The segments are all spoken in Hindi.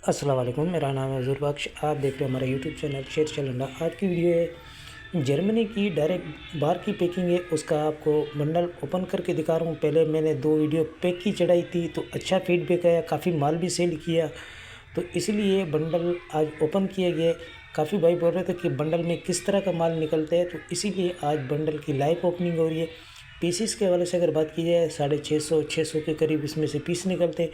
अस्सलाम वालेकुम, मेरा नाम है हज़ूर बख्श। आप देख रहे हो हमारा यूट्यूब चैनल शेर चलंडा। आज की वीडियो है जर्मनी की डायरेक्ट बाहर की पैकिंग है, उसका आपको बंडल ओपन करके दिखा रहा हूँ। पहले मैंने 2 वीडियो पैक की चढ़ाई थी तो अच्छा फीडबैक आया, काफ़ी माल भी सेल किया, तो इसलिए बंडल आज ओपन किया गया। काफ़ी भाई बोल रहे थे कि बंडल में किस तरह का माल निकलता है, तो इसीलिए आज बंडल की लाइव ओपनिंग हो रही है। पीसीस के हवाले से अगर बात की जाए 650 के करीब इसमें से पीस निकलते हैं।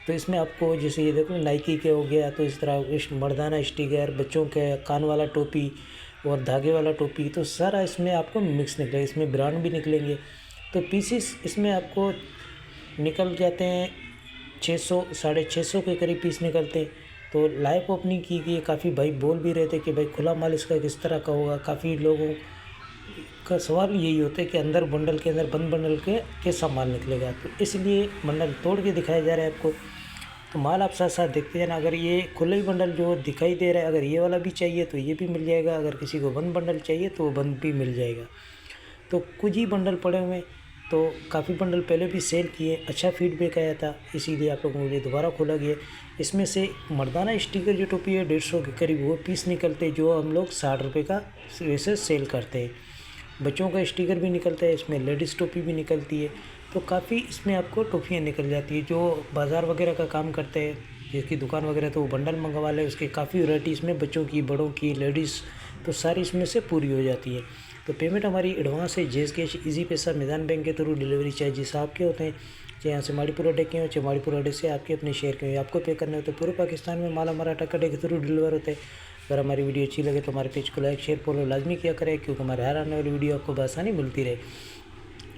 तो इसमें आपको जैसे ये देखो नाइकी के हो गया, तो इस तरह इस मर्दाना स्टिकर, बच्चों के कान वाला टोपी और धागे वाला टोपी, तो सारा इसमें आपको मिक्स निकलेगा। इसमें ब्रांड भी निकलेंगे। तो पीसीस इसमें आपको निकल जाते हैं 600 650 के करीब पीस निकलते हैं। तो लाइव ओपनिंग की गई। काफ़ी भाई बोल भी रहे थे कि भाई खुला माल इसका किस तरह का होगा। काफ़ी लोगों का सवाल यही होता है कि अंदर बंडल के अंदर बंद बंडल के कैसा माल निकलेगा, तो इसलिए बंडल तोड़ के दिखाया जा रहा है आपको। तो माल आप साथ साथ देखते जाना। अगर ये खुले ही बंडल जो दिखाई दे रहा है, अगर ये वाला भी चाहिए तो ये भी मिल जाएगा। अगर किसी को बंद बंडल चाहिए तो वो बंद भी मिल जाएगा। तो कुछ ही बंडल पड़े हुए, तो काफ़ी बंडल पहले भी सेल किए, अच्छा फीडबैक आया था, इसीलिए आप लोगों के लिए दोबारा खोला गया। इसमें से मर्दाना स्टिकर जो टोपी है 150 के करीब वो पीस निकलते, जो हम लोग 60 रुपये का वैसे सेल करते हैं। बच्चों का स्टिकर भी निकलता है, इसमें लेडीज़ टोपी भी निकलती है। तो काफ़ी इसमें आपको टोपियाँ निकल जाती है। जो बाज़ार वगैरह का काम करते हैं, जिसकी दुकान वगैरह, तो वो बंडल मंगवा ले, उसकी काफ़ी वैरायटी इसमें बच्चों की, बड़ों की, लेडीज़, तो सारी इसमें से पूरी हो जाती है। तो पेमेंट हमारी एडवांस है, जेज कैश, ईजी पैसा, मैदान बैंक के थ्रू डिलीवरी चार्जेस आपके होते हैं। चाहे यहाँ से माड़ीपुर अड्डे के हो, चाहे माड़ीपुर अड्डे से आपके अपने शहर के हो, आपको पे करने होते हैं। पूरे पाकिस्तान में माल हमारा ट्रक अड्डे के थ्रू डिलीवर होता है। अगर हमारी वीडियो अच्छी लगे तो हमारे पेज को लाइक शेयर फॉलो लाजमी किया करें, क्योंकि हमारे हर आने वाली वीडियो आपको बआसानी मिलती रहे।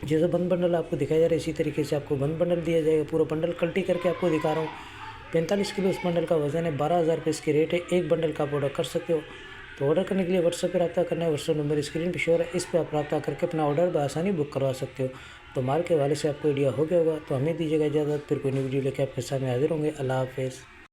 जैसे बंद बंडल आपको दिखाया जा रहा है, इसी तरीके से आपको बंद बंडल दिया जाएगा। पूरा बंडल कल्टी करके आपको दिखा रहा हूँ। 45 किलो इस बंडल का वजन है, 12,000 रुपये इसकी रेट है। एक बंडल का आप ऑर्डर कर सकते हो। तो ऑर्डर करने के लिए व्हाट्सएप पर रब्ता करना है। व्हाट्सएप नंबर स्क्रीन पर शो है, इस पर आप रब्ता करके अपना ऑर्डर बआसानी बुक करवा सकते हो। तो माल के हवाले से आपको आइडिया हो गया होगा। तो हमें दीजिएगा इजाज़त, फिर कोई नई वीडियो लेकर आपके सामने हाजिर होंगे। अल्लाह हाफ़िज़।